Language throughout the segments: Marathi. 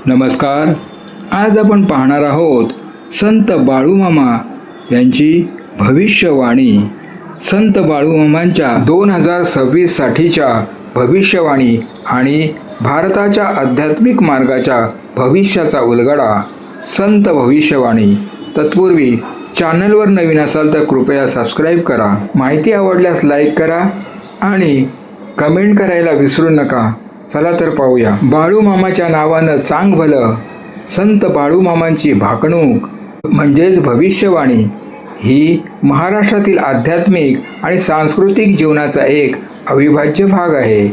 नमस्कार. आज आपण पाहणार आहोत संत बाळूमामा यांची भविष्यवाणी. संत बाळूमामांच्या 2026 साठीच्या भविष्यवाणी आणि भारताच्या आध्यात्मिक मार्गाच्या भविष्याचा उलगडा. संत भविष्यवाणी. तत्पूर्वी चॅनलवर नवीन असाल तर कृपया सबस्क्राईब करा. माहिती आवडल्यास लाईक करा आणि कमेंट करायला विसरू नका. चला तर पाहूया. बाळूमामाच्या नावानं चांग भलं. संत बाळूमामांची भाकणूक म्हणजेच भविष्यवाणी ही महाराष्ट्रातील आध्यात्मिक आणि सांस्कृतिक जीवनाचा एक अविभाज्य भाग आहे.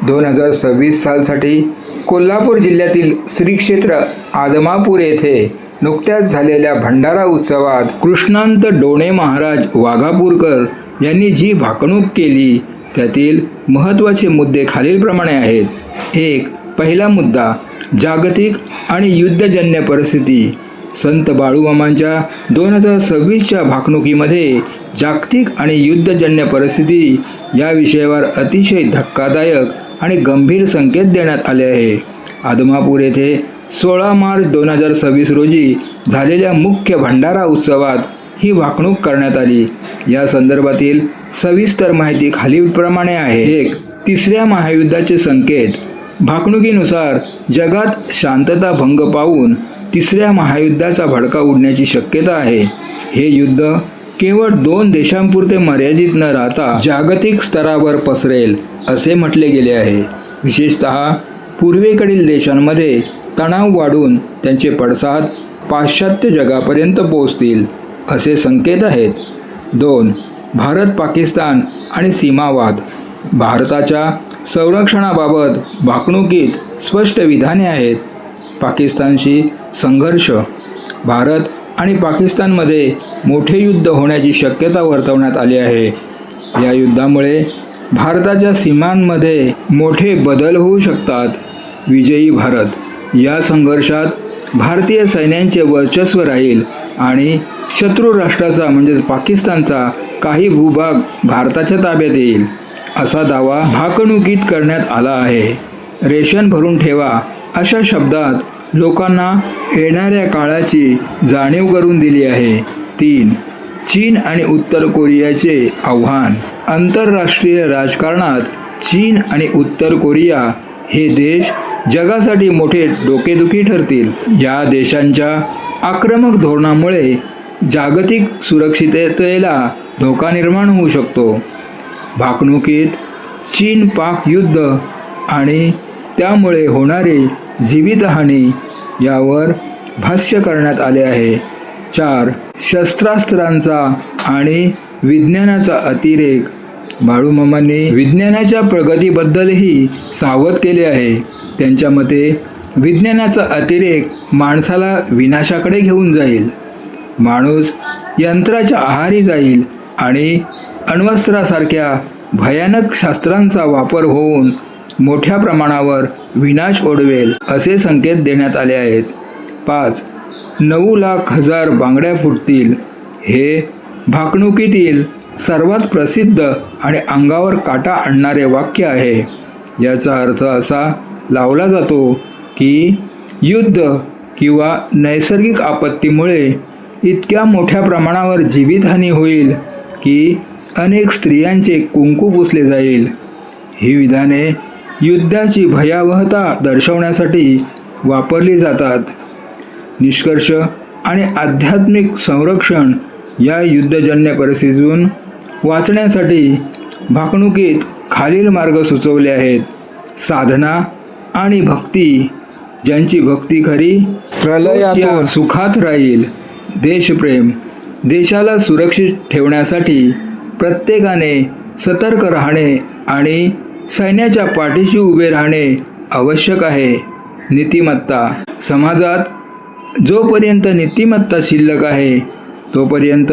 2026 सालसाठी कोल्हापूर जिल्ह्यातील श्री क्षेत्र आदमापूर येथे नुकत्याच झालेल्या भंडारा उत्सवात कृष्णांत डोणे महाराज वाघापूरकर यांनी जी भाकणूक केली त्यातील महत्त्वाचे मुद्दे खालीलप्रमाणे आहेत. 1. पहिला मुद्दा जागतिक आणि युद्धजन्य परिस्थिती. संत बाळूमामांच्या 2026च्या भाकणुकीमध्ये जागतिक आणि युद्धजन्य परिस्थिती या विषयावर अतिशय धक्कादायक आणि गंभीर संकेत देण्यात आले आहे. आदमापूर येथे 16 मार्च 2026 रोजी झालेल्या मुख्य भंडारा उत्सवात ही भाकणूक करण्यात आली. या संदर्भातील सविस्तर माहिती खालीलप्रमाणे आहे. 1. तिसऱ्या महायुद्धाचे संकेत. भाकणुकीनुसार जगात शांतता भंग पावून तिसऱ्या महायुद्धाचा भडका उडण्याची शक्यता आहे. हे युद्ध केवळ 2 देशांपुरते मर्यादित न राहता जागतिक स्तरावर पसरेल असे म्हटले गेले आहे. विशेषतः पूर्वेकडील देशांमध्ये तणाव वाढून त्यांचे पडसाद पाश्चात्य जगापर्यंत पोहोचतील असे संकेत आहेत. 2. भारत पाकिस्तान आणि सीमावाद. भारताच्या संरक्षणाबाबत भाकणुकीत स्पष्ट विधाने आहेत. पाकिस्तानशी संघर्ष. भारत आणि पाकिस्तानमध्ये मोठे युद्ध होण्याची शक्यता वर्तवण्यात आली आहे. या युद्धामुळे भारताच्या सीमांमध्ये मोठे बदल होऊ शकतात. विजयी भारत. या संघर्षात भारतीय सैन्यांचे वर्चस्व राहील आणि शत्रू राष्ट्राचा म्हणजेच पाकिस्तानचा काही भूभाग भारताच्या ताब्यात येईल असा दावा भाकणुकीत करण्यात आला आहे. रेशन भरून ठेवा अशा शब्दात लोकांना येणाऱ्या काळाची जाणीव करून दिली आहे. 3. चीन आणि उत्तर कोरियाचे आव्हान. आंतरराष्ट्रीय राजकारणात चीन आणि उत्तर कोरिया हे देश जगासाठी मोठे डोकेदुखी ठरतील. या देशांच्या आक्रमक धोरणामुळे जागतिक सुरक्षिततेला धोका निर्माण होऊ शकतो. भाकणुकीत चीन पाक युद्ध आणि त्यामुळे होणारी जीवितहानी यावर भाष्य करण्यात आले आहे. 4. शस्त्रास्त्रांचा आणि विज्ञानाचा अतिरेक. बाळूमामांनी विज्ञानाच्या प्रगतीबद्दलही सावध केले आहे. त्यांच्या मते विज्ञानाचा अतिरेक माणसाला विनाशाकडे घेऊन जाईल. माणूस यंत्राच्या आहारी जाईल आणि अण्वस्त्रासारख्या भयानक शास्त्रांचा वापर होऊन मोठ्या प्रमाणावर विनाश ओढवेल असे संकेत देण्यात आले आहेत. 5. 9,00,000 बांगड्या फुटतील. हे भाकणुकीतील सर्वात प्रसिद्ध आणि अंगावर काटा आणणारे वाक्य आहे. याचा अर्थ असा लावला जातो की युद्ध किंवा नैसर्गिक आपत्तीमुळे इतक्या मोठ्या प्रमाणावर जीवितहानी होईल की अनेक स्त्रियांचे कुंकू पुसले जाईल. ही विधाने युद्धाची भयावहता दर्शवण्यासाठी वापरली जातात. निष्कर्ष आणि आध्यात्मिक संरक्षण. या युद्धजन्य परिस्थितीतून वाचण्यासाठी भाकणुकीत खालील मार्ग सुचवले आहेत. साधना आणि भक्ती. ज्यांची भक्ती खरी प्रलयातून सुखात राहील. देशप्रेम. देशाला सुरक्षित ठेवण्यासाठी प्रत्येकाने सतर्क राहणे आणि सैन्याच्या पाठीशी उभे राहणे आवश्यक आहे. नीतिमत्ता. समाजात जोपर्यंत नीतिमत्ता शिल्लक आहे तोपर्यंत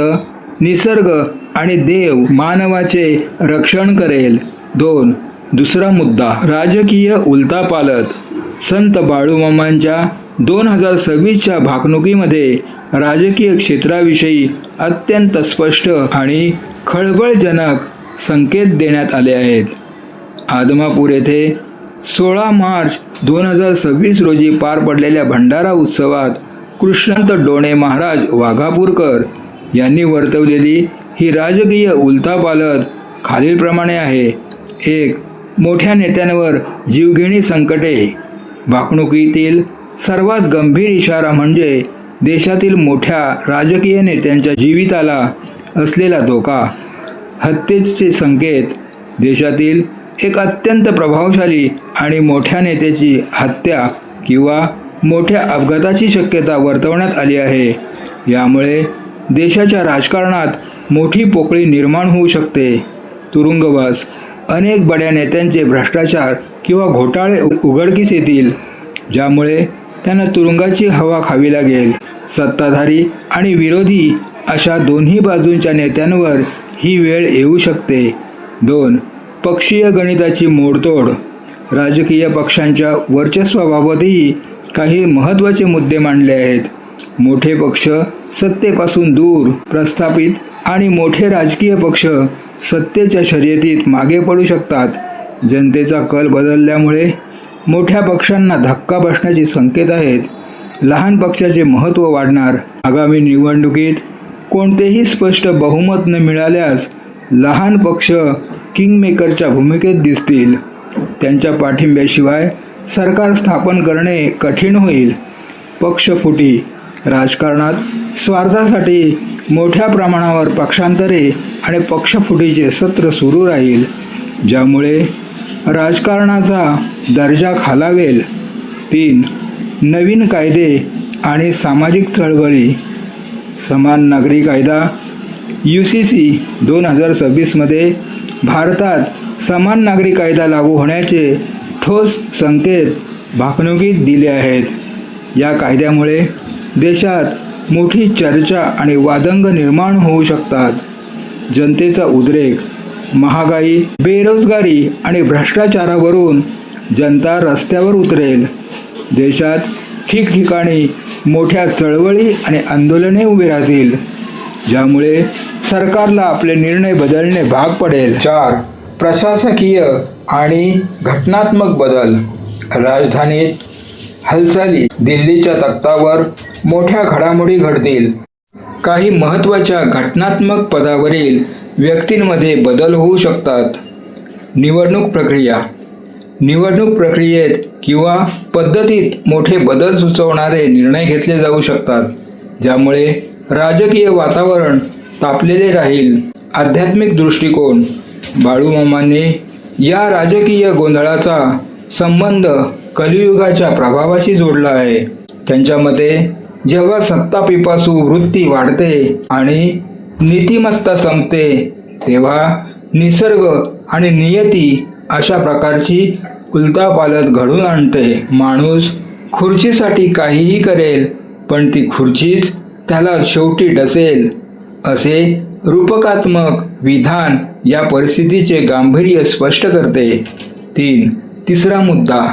निसर्ग आणि देव मानवाचे रक्षण करेल. 2. दुसरा मुद्दा राजकीय उलथापालथ. संत बाळूमामांच्या 2026च्या भाकणुकीमध्ये राजकीय क्षेत्राविषयी अत्यंत स्पष्ट आणि खळबळजनक संकेत देण्यात आले आहेत. आदमापूर येथे 16 मार्च 2026 रोजी पार पडलेल्या भंडारा उत्सवात कृष्णंत डोणे महाराज वाघापूरकर यांनी वर्तवलेली ही राजकीय उलथापालथ खालीलप्रमाणे आहे. 1. मोठ्या नेत्यांवर जीवघेणी संकटे. भाकणुकीतील सर्वात गंभीर इशारा म्हणजे देशातील मोठ्या राजकीय नेत्यांच्या जीविताला असलेला धोका. हत्येचे संकेत. देशातील एक अत्यंत प्रभावशाली आणि मोठ्या नेत्याची हत्या किंवा मोठ्या अपघाताची शक्यता वर्तवण्यात आली आहे. यामुळे देशाच्या राजकारणात मोठी पोकळी निर्माण होऊ शकते. तुरुंगवास. अनेक बड्या नेत्यांचे भ्रष्टाचार किंवा घोटाळे उघडकीस येतील, ज्यामुळे त्यांना तुरुंगाची हवा खावी लागेल. सत्ताधारी आणि विरोधी अशा दोन्ही बाजूंच्या नेत्यांवर ही वेळ येऊ शकते. 2. पक्षीय गणिताची मोडतोड. राजकीय पक्षांच्या वर्चस्वाबाबतही काही महत्त्वाचे मुद्दे मांडले आहेत. मोठे पक्ष सत्तेपासून दूर प्रस्थापित आणि मोठे राजकीय पक्ष सत्तेच्या शर्यतीत मागे पडू शकतात. जनतेचा कल बदलल्यामुळे मोठ्या पक्षांना धक्का बसण्याचे संकेत आहेत. लहान पक्षाचे महत्त्व वाढणार. आगामी निवडणुकीत कोणतेही स्पष्ट बहुमत न मिळाल्यास लहान पक्ष किंगमेकरच्या भूमिकेत दिसतील. त्यांच्या पाठिंब्याशिवाय सरकार स्थापन करणे कठीण होईल. पक्षफुटी. राजकारणात स्वार्थासाठी मोठ्या प्रमाणावर पक्षांतरे आणि पक्षफुटीचे सत्र सुरू राहील, ज्यामुळे राजकारणाचा दर्जा खालावेल. 3. नवीन कायदे आणि सामाजिक चळवळी. समान नागरी कायदा UCC 2026मध्ये भारतात समान नागरी कायदा लागू होण्याचे ठोस संकेत भाकणुकीत दिले आहेत. या कायद्यामुळे देशात मोठी चर्चा आणि वादंग निर्माण होऊ शकतात. जनतेचा उद्रेक. महागाई, बेरोजगारी आणि भ्रष्टाचारावरून जनता रस्त्यावर उतरेल. देशात ठिकठिकाणी मोठ्या चळवळी आणि आंदोलने उभी राहतील, ज्यामुळे सरकारला आपले निर्णय बदलणे भाग पडेल. 4. प्रशासकीय आणि घटनात्मक बदल. राजधानीत हालचाली. दिल्लीच्या तख्तावर मोठ्या घडामोडी घडतील. काही महत्त्वाच्या घटनात्मक पदावरील व्यक्तींमध्ये बदल होऊ शकतात. निवडणूक प्रक्रिया. निवडणूक प्रक्रियेत किंवा पद्धतीत मोठे बदल सुचवणारे निर्णय घेतले जाऊ शकतात, ज्यामुळे राजकीय वातावरण तापलेले राहील. आध्यात्मिक दृष्टिकोन. बाळूमामांनी या राजकीय गोंधळाचा संबंध कलियुगाच्या प्रभावाशी जोडला आहे. त्यांच्या मते जेव्हा सत्तापिपासू वृत्ती वाढते आणि नीतिमत्ता संपते, तेव्हा निसर्ग आणि नियती अशा प्रकारची उलथापालथ घडून आणते. माणूस खुर्चीसाठी काहीही करेल, पण ती खुर्चीच त्याला शेवटी डसेल, असे रूपकात्मक विधान या परिस्थितीचे गांभीर्य स्पष्ट करते. 3. तिसरा मुद्दा.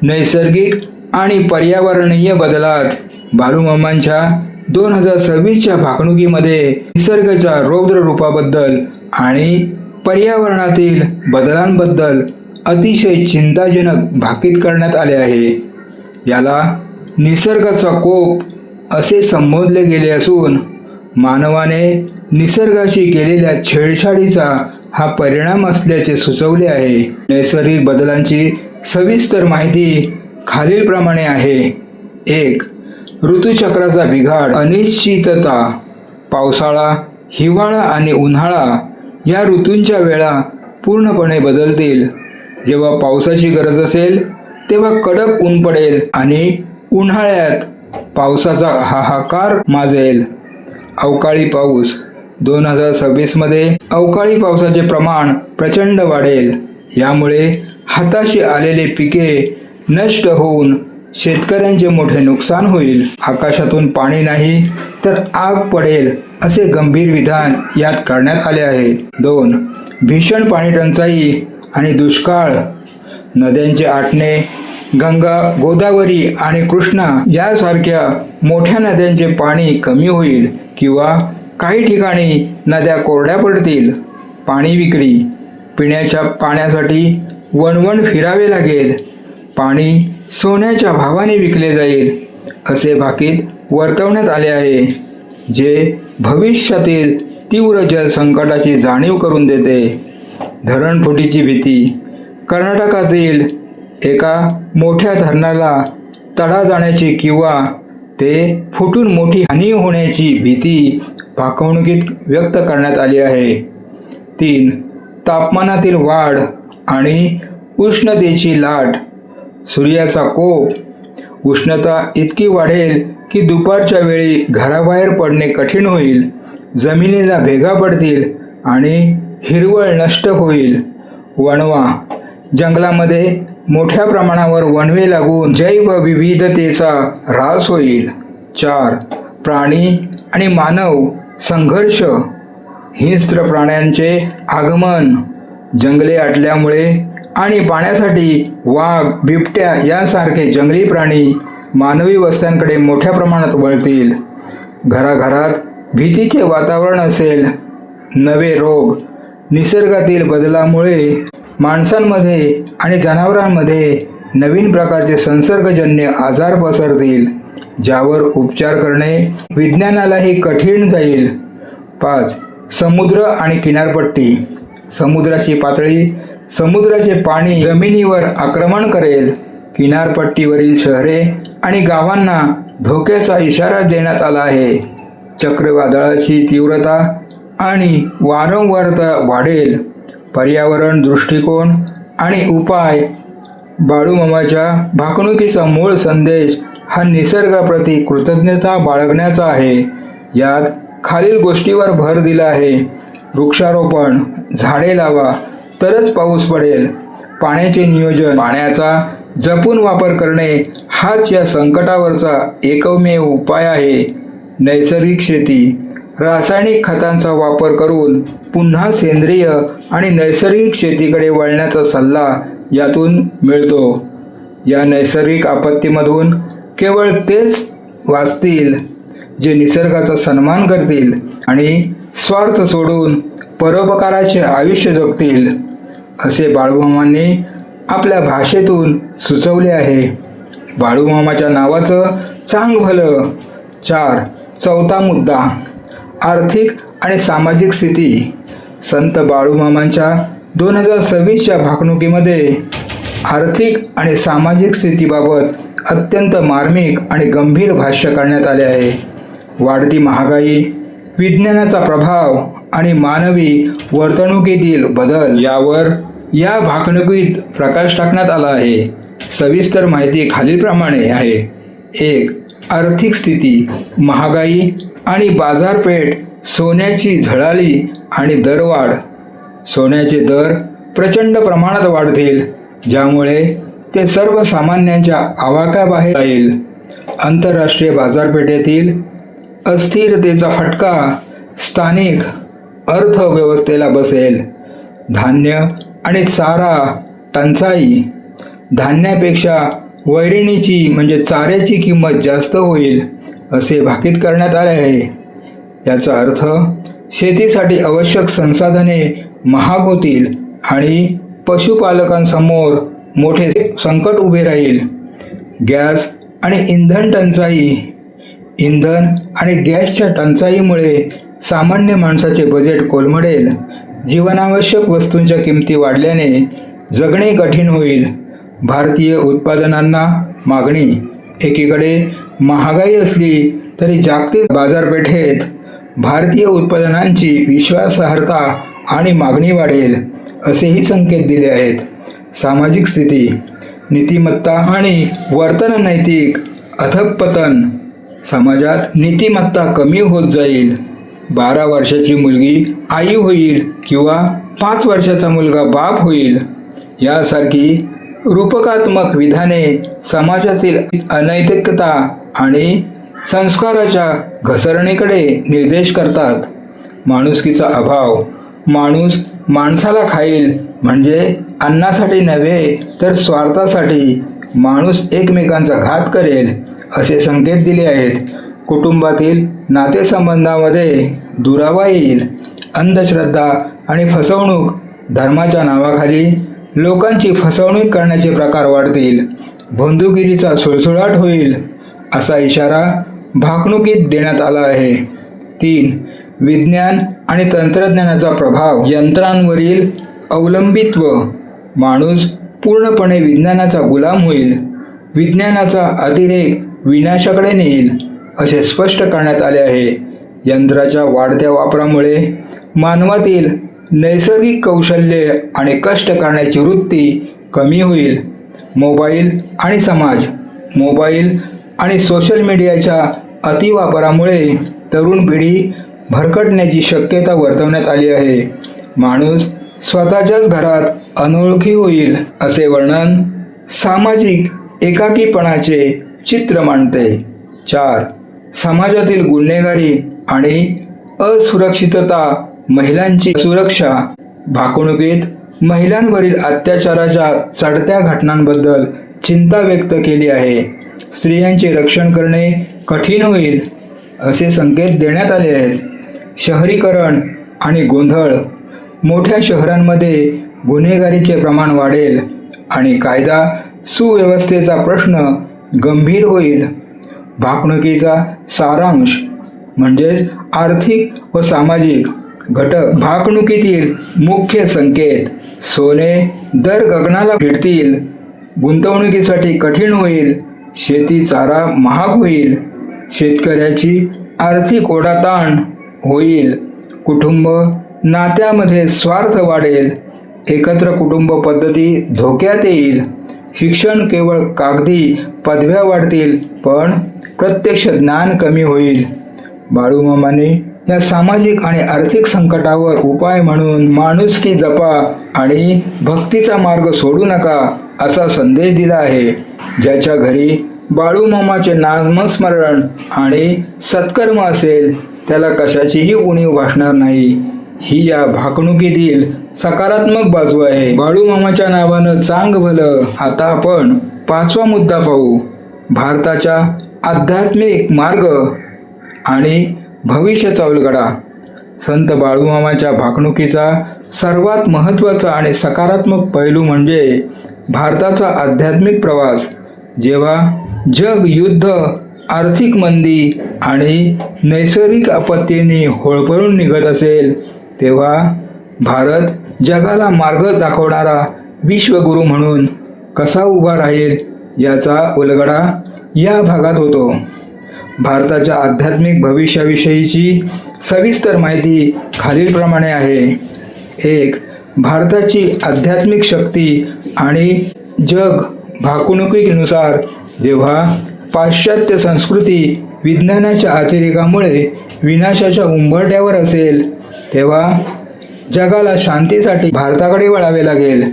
नैसर्गिक आणि पर्यावरणीय बदलात. बाळूमामांच्या 2026च्या भाकणुकीमध्ये निसर्गाच्या रौद्र रूपाबद्दल आणि पर्यावरणातील बदलांबद्दल अतिशय चिंताजनक भाकीत करण्यात आले आहे. याला निसर्गाचा कोप असे संबोधले गेले असून मानवाने निसर्गाशी केलेल्या छेडछाडीचा हा परिणाम असल्याचे सुचवले आहे. नैसर्गिक बदलांची सविस्तर माहिती खालीलप्रमाणे आहे. 1. ऋतुचक्राचा बिघाड. अनिश्चितता. पावसाळा, हिवाळा आणि उन्हाळा या ऋतूंच्या वेळा पूर्णपणे बदलतील. जेव्हा पावसाची गरज असेल तेव्हा कडक ऊन पडेल आणि उन्हाळ्यात पावसाचा हाहाकार माजेल. अवकाळी पाऊस. 2026मध्ये अवकाळी पावसाचे प्रमाण प्रचंड वाढेल. यामुळे हाताशी आलेले पिके नष्ट होऊन शेतकऱ्यांचे मोठे नुकसान होईल. आकाशातून पाणी नाही तर आग पडेल असे गंभीर विधान यात करण्यात आले आहे. 2. भीषण पाणी टंचाई आणि दुष्काळ. नद्यांचे आटणे. गंगा, गोदावरी आणि कृष्णा यासारख्या मोठ्या नद्यांचे पाणी कमी होईल किंवा काही ठिकाणी नद्या कोरड्या पडतील. पाणी विक्री. पिण्याच्या पाण्यासाठी वणवण फिरावे लागेल. पाणी सोन्याच्या भावाने विकले जाईल असे भाकीत वर्तवण्यात आले आहे, जे भविष्यातील तीव्र जलसंकटाची जाणीव करून देते. धरणफुटीची भीती. कर्नाटकातील एका मोठ्या धरणाला तडा जाण्याची किंवा ते फुटून मोठी हानी होण्याची भीती भाकवणुकीत व्यक्त करण्यात आली आहे. 3. तापमानातील वाढ आणि उष्णतेची लाट. सूर्याचा कोप. उष्णता इतकी वाढेल की दुपारच्या वेळी घराबाहेर पडणे कठीण होईल, जमिनीला भेगा पडतील आणि हिरवळ नष्ट होईल. वणवा. जंगलामध्ये मोठ्या प्रमाणावर वणवे लागून जैवविविधतेचा ऱ्हास होईल. 4. प्राणी आणि मानव संघर्ष. हिंस्त्र प्राण्यांचे आगमन. जंगले आटल्यामुळे आणि पाण्यासाठी वाघ, बिबट्या यासारखे जंगली प्राणी मानवी वस्त्यांकडे मोठ्या प्रमाणात वळतील. घराघरात भीतीचे वातावरण असेल. नवे रोग. निसर्गातील बदलामुळे माणसांमध्ये आणि जनावरांमध्ये नवीन प्रकारचे संसर्गजन्य आजार पसरतील, ज्यावर उपचार करणे विज्ञानालाही कठीण जाईल. 5. समुद्र आणि किनारपट्टी. समुद्राची पातळी. समुद्राचे पाणी जमिनीवर आक्रमण करेल. किनारपट्टीवरील शहरे आणि गावांना धोक्याचा इशारा देण्यात आला आहे. चक्रीवादळाची तीव्रता आणि वारंवारता वाढेल. पर्यावरण दृष्टिकोन आणि उपाय. बाळूमामाच्या भाकणुकीचा मूळ संदेश हा निसर्गाप्रती कृतज्ञता बाळगण्याचा आहे. यात खालील गोष्टीवर भर दिला आहे. वृक्षारोपण. झाडे लावा तरच पाऊस पडेल. पाण्याचे नियोजन. पाण्याचा जपून वापर करणे हाच या संकटावरचा एकमेव उपाय आहे. नैसर्गिक शेती. रासायनिक खतांचा वापर करून पुन्हा सेंद्रिय आणि नैसर्गिक शेतीकडे वळण्याचा सल्ला यातून मिळतो. या नैसर्गिक आपत्तीमधून केवळ तेच वाचतील जे निसर्गाचा सन्मान करतील आणि स्वार्थ सोडून परोपकाराचे आयुष्य जगतील, असे बाळूमामांनी आपल्या भाषेतून सुचवले आहे. बाळूमामाच्या नावाचं चांग भलं. 4. चौथा मुद्दा. आर्थिक आणि सामाजिक स्थिती. संत बाळूमामांच्या 2026च्या भाकणुकीमध्ये आर्थिक आणि सामाजिक स्थितीबाबत अत्यंत मार्मिक आणि गंभीर भाष्य करण्यात आले आहे. वाढती महागाई, विज्ञानाचा प्रभाव आणि मानवी वर्तणुकीतील बदल यावर या भाकणुकीत प्रकाश टाकण्यात आला आहे. सविस्तर माहिती खालीलप्रमाणे आहे. 1. आर्थिक स्थिती. महागाई आणि बाजारपेठ. सोन्याची झळाळी आणि दरवाढ. सोन्याचे दर प्रचंड प्रमाणात वाढतील, ज्यामुळे ते सर्वसामान्यांच्या आवाक्याबाहेर जाईल. आंतरराष्ट्रीय बाजारपेठेतील अस्थिरतेचा फटका स्थानिक अर्थव्यवस्थेला बसेल. धान्य आणि चारा टंचाई. धान्यापेक्षा वैरणीची म्हणजे चाऱ्याची किंमत जास्त होईल असे भाकीत करण्यात आले आहे. याचा अर्थ शेतीसाठी आवश्यक संसाधने महाग होतील आणि पशुपालकांसमोर मोठे संकट उभे राहील. गॅस आणि इंधन टंचाई. इंधन आणि गॅसच्या टंचाईमुळे सामान्य माणसाचे बजेट कोलमडेल. जीवनावश्यक वस्तूंच्या किमती वाढल्याने जगणे कठीण होईल. भारतीय उत्पादनांना मागणी. एकीकडे महागाई असली तरी जागतिक बाजारपेठेत भारतीय उत्पादनांची विश्वासार्हता आणि मागणी वाढेल असेही संकेत दिले आहेत. सामाजिक स्थिती. नीतिमत्ता आणि वर्तन नैतिक अधःपतन. समाजात नीतिमत्ता कमी होत जाईल. 12 वर्षाची मुलगी आई होईल किंवा 5 वर्षाचा मुलगा बाप होईल यासारखी रूपकात्मक विधाने समाजातील अनैतिकता आणि संस्काराच्या घसरणीकडे निर्देश करतात. माणुसकीचा अभाव. माणूस माणसाला खाईल म्हणजे अन्नासाठी नव्हे तर स्वार्थासाठी माणूस एकमेकांचा घात करेल असे संकेत दिले आहेत. कुटुंबातील नातेसंबंधामध्ये दुरावा येईल. अंधश्रद्धा आणि फसवणूक. धर्माच्या नावाखाली लोकांची फसवणूक करण्याचे प्रकार वाढतील. बंदुकिरीचा सुळसुळाट होईल असा इशारा भाकणुकीत देण्यात आला आहे. 3. विज्ञान आणि तंत्रज्ञानाचा प्रभाव. यंत्रांवरील अवलंबित्व. माणूस पूर्णपणे विज्ञानाचा गुलाम होईल. विज्ञानाचा अतिरेक विनाशाकडे नेईल असे स्पष्ट करण्यात आले आहे. यंत्राच्या वाढत्या वापरामुळे मानवातील नैसर्गिक कौशल्ये आणि कष्ट करण्याची वृत्ती कमी होईल. मोबाईल आणि समाज. मोबाईल आणि सोशल मीडियाच्या अतिवापरामुळे तरुण पिढी भरकटण्याची शक्यता वर्तवण्यात आली आहे. माणूस स्वतःच्याच घरात अनोळखी होईल असे वर्णन सामाजिक एकाकीपणाचे चित्र मांडते. 4. समाजातील गुन्हेगारी आणि असुरक्षितता. महिलांची सुरक्षा. भाकणुकीत महिलांवरील अत्याचाराच्या चढत्या घटनांबद्दल चिंता व्यक्त केली आहे. स्त्रियांचे रक्षण करणे कठीण होईल असे संकेत देण्यात आले आहेत. शहरीकरण आणि गोंधळ. मोठ्या शहरांमध्ये गुन्हेगारीचे प्रमाण वाढेल आणि कायदा सुव्यवस्थेचा प्रश्न गंभीर होईल. भाकणुकीचा सारांश म्हणजेच आर्थिक व सामाजिक घटक. भाकणुकीतील मुख्य संकेत. सोने दर गगनाला भिडतील. गुंतवणुकीसाठी कठीण होईल. शेती चारा महाग होईल. शेतकऱ्याची आर्थिक ओढाताण होईल. कुटुंब नात्यामध्ये स्वार्थ वाढेल. एकत्र कुटुंब पद्धती धोक्यात येईल. शिक्षण केवळ कागदी पदव्या वाढतील पण प्रत्यक्ष ज्ञान कमी होईल. बाळूमामाने या सामाजिक आणि आर्थिक संकटावर उपाय म्हणून माणुसकी जपा आणि भक्तीचा मार्ग सोडू नका असा संदेश दिला आहे. ज्याच्या घरी बाळूमामाचे नामस्मरण आणि सत्कर्म असेल त्याला कशाचीही उणीव भासणार नाही. ही या भाकणुकीतील सकारात्मक बाजू आहे. बाळूमामाच्या नावानं चांग भलं. आता आपण 5वा मुद्दा पाहू. भारताच्या आध्यात्मिक मार्ग आणि भविष्याचा उलगडा. संत बाळूमामाच्या भाकणुकीचा सर्वात महत्त्वाचा आणि सकारात्मक पैलू म्हणजे भारताचा आध्यात्मिक प्रवास. जेव्हा जग युद्ध, आर्थिक मंदी आणि नैसर्गिक आपत्तींनी होळपळून निघत असेल तेव्हा भारत जगाला मार्ग दाखवणारा विश्वगुरू म्हणून कसा उभा राहील याचा उलगडा या भागात होतो. भारताच्या आध्यात्मिक भविष्याविषयीची सविस्तर माहिती खालीलप्रमाणे आहे. 1. भारताची आध्यात्मिक शक्ती आणि जग. भाकणुकीनुसार जेव्हा पाश्चात्य संस्कृती विज्ञानाच्या अतिरेकामुळे विनाशाच्या उंबरठ्यावर असेल तेव्हा जगाला शांतीसाठी भारताकडे वळावे लागेल.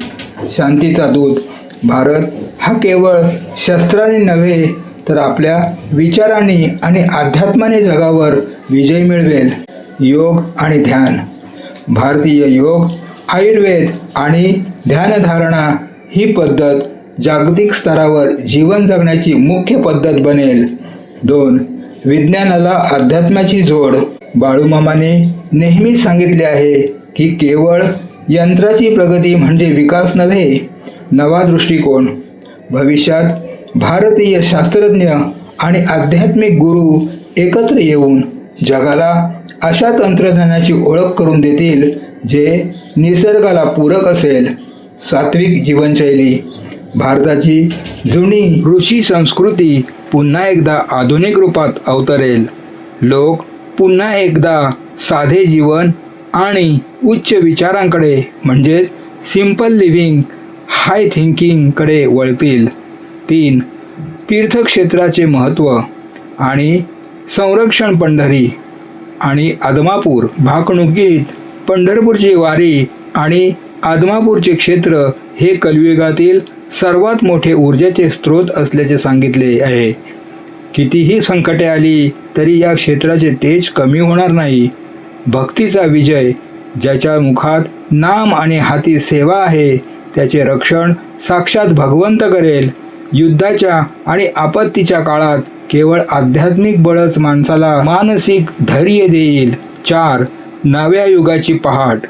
शांतीचा दूत. भारत हा केवळ शस्त्रांनी नव्हे तर आपल्या विचारांनी आणि अध्यात्माने जगावर विजय मिळवेल. योग आणि ध्यान. भारतीय योग, आयुर्वेद आणि ध्यानधारणा ही पद्धत जागतिक स्तरावर जीवन जगण्याची मुख्य पद्धत बनेल. 2. विज्ञानाला अध्यात्माची जोड. बाळूमामाने नेहमीच सांगितले आहे की केवळ यंत्राची प्रगती म्हणजे विकास नव्हे, नवा दृष्टिकोन. भविष्यात भारतीय शास्त्रज्ञ आणि आध्यात्मिक गुरु एकत्र येऊन जगाला अशा तंत्रज्ञानाची ओळख करून देतील जे निसर्गाला पूरक असेल. सात्विक जीवनशैली. भारताची जुनी ऋषी संस्कृती पुन्हा एकदा आधुनिक रूपात अवतरेल. लोक पुन्हा एकदा साधे जीवन आणि उच्च विचारांकडे म्हणजेच सिंपल लिव्हिंग, हाय थिंकिंगकडे वळतील. 3. तीर्थक्षेत्राचे महत्त्व आणि संरक्षण. पंढरी आणि आदमापूर. भाकणुकीत पंढरपूरची वारी आणि आदमापूरचे क्षेत्र हे कलियुगातील सर्वात मोठे ऊर्जेचे स्रोत असल्याचे सांगितले आहे. कितीही संकटे आली तरी या क्षेत्राचे तेज कमी होणार नाही. भक्तीचा विजय. ज्याच्या मुखात नाम आणि हाती सेवा आहे त्याचे रक्षण साक्षात भगवंत करेल. युद्धाच्या आणि आपत्तीच्या काळात केवळ आध्यात्मिक बळच माणसाला मानसिक धैर्य देईल. 4. नव्या युगाची पहाट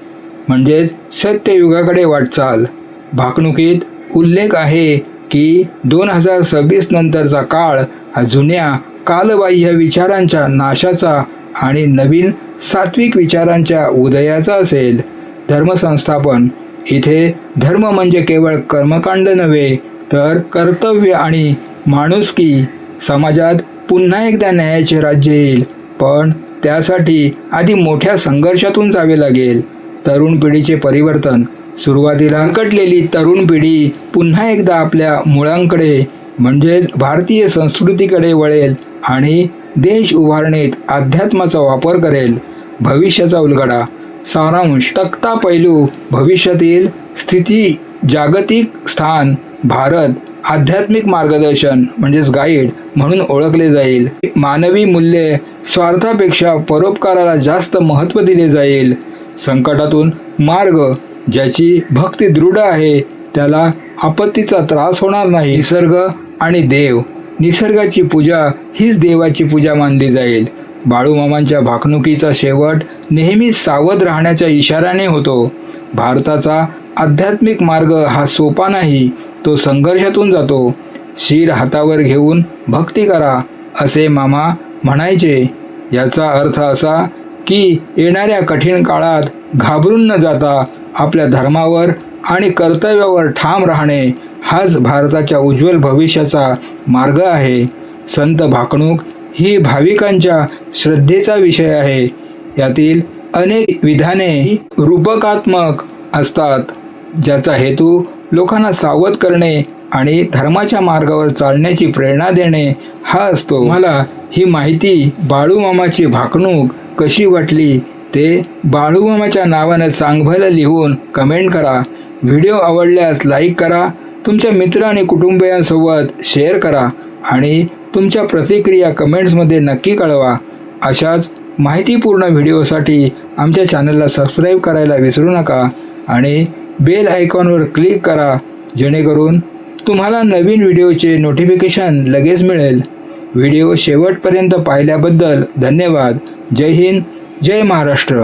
म्हणजेच सत्ययुगाकडे वाटचाल. भाकणुकीत उल्लेख आहे की 2026 नंतरचा काळ हा जुन्या कालबाह्य विचारांच्या नाशाचा आणि नवीन सात्विक विचारांच्या उदयाचा असेल. धर्मसंस्थापन. इथे धर्म म्हणजे केवळ कर्मकांड नव्हे, तर कर्तव्य आणि माणुसकी. समाजात पुन्हा एकदा न्यायाचे राज्य येईल, पण त्यासाठी आधी मोठ्या संघर्षातून जावे लागेल. तरुण पिढीचे परिवर्तन. सुरुवातीला भरकटलेली तरुण पिढी पुन्हा एकदा आपल्या मुळांकडे म्हणजेच भारतीय संस्कृतीकडे वळेल आणि देश उभारणीत अध्यात्माचा वापर करेल. भविष्याचा उलगडा. सारांश. तक्ता पैलू. भविष्यातील स्थिती, जागतिक स्थान. भारत आध्यात्मिक मार्गदर्शन म्हणजेच गाईड म्हणून ओळखले जाईल. मानवी मूल्ये. स्वार्थापेक्षा परोपकाराला जास्त महत्त्व दिले जाईल. संकटातून मार्ग. ज्याची भक्ती दृढ आहे त्याला आपत्तीचा त्रास होणार नाही. निसर्ग आणि देव. निसर्गाची पूजा हीच देवाची पूजा मानली जाईल. बाळूमामांच्या भाकणुकीचा शेवट नेहमीच सावध राहण्याच्या इशाऱ्याने होतो. भारताचा आध्यात्मिक मार्ग हा सोपा नाही, तो संघर्षातून जातो. शीर हातावर घेऊन भक्ती करा असे मामा म्हणायचे. याचा अर्थ असा की येणाऱ्या कठीण काळात घाबरून न जाता आपल्या धर्मावर आणि कर्तव्यावर ठाम राहणे हाच भारताच्या उज्ज्वल भविष्याचा मार्ग आहे. संत भाकणूक ही भाविकांच्या श्रद्धेचा विषय आहे. यातील अनेक विधाने रूपकात्मक असतात, ज्याचा हेतू लोकांना सावध करणे आणि धर्माच्या मार्गावर चालण्याची प्रेरणा देणे हा असतो. मला ही माहिती बाळूमामाची भाकणूक कशी वाटली ते बाळूमामाच्या नावानं चांगलं लिहून कमेंट करा. व्हिडिओ आवडल्यास लाईक करा, तुमच्या मित्र आणि कुटुंबियांसोबत शेअर करा आणि तुमच्या प्रतिक्रिया कमेंट्समध्ये नक्की कळवा. अशाच माहितीपूर्ण व्हिडिओसाठी आमच्या चॅनलला सबस्क्राईब करायला विसरू नका आणि बेल आयकॉनवर क्लिक करा, जेणेकरून तुम्हाला नवीन व्हिडिओचे नोटिफिकेशन लगेच मिळेल. व्हिडिओ शेवटपर्यंत पाहिल्याबद्दल धन्यवाद. जय हिंद, जय महाराष्ट्र.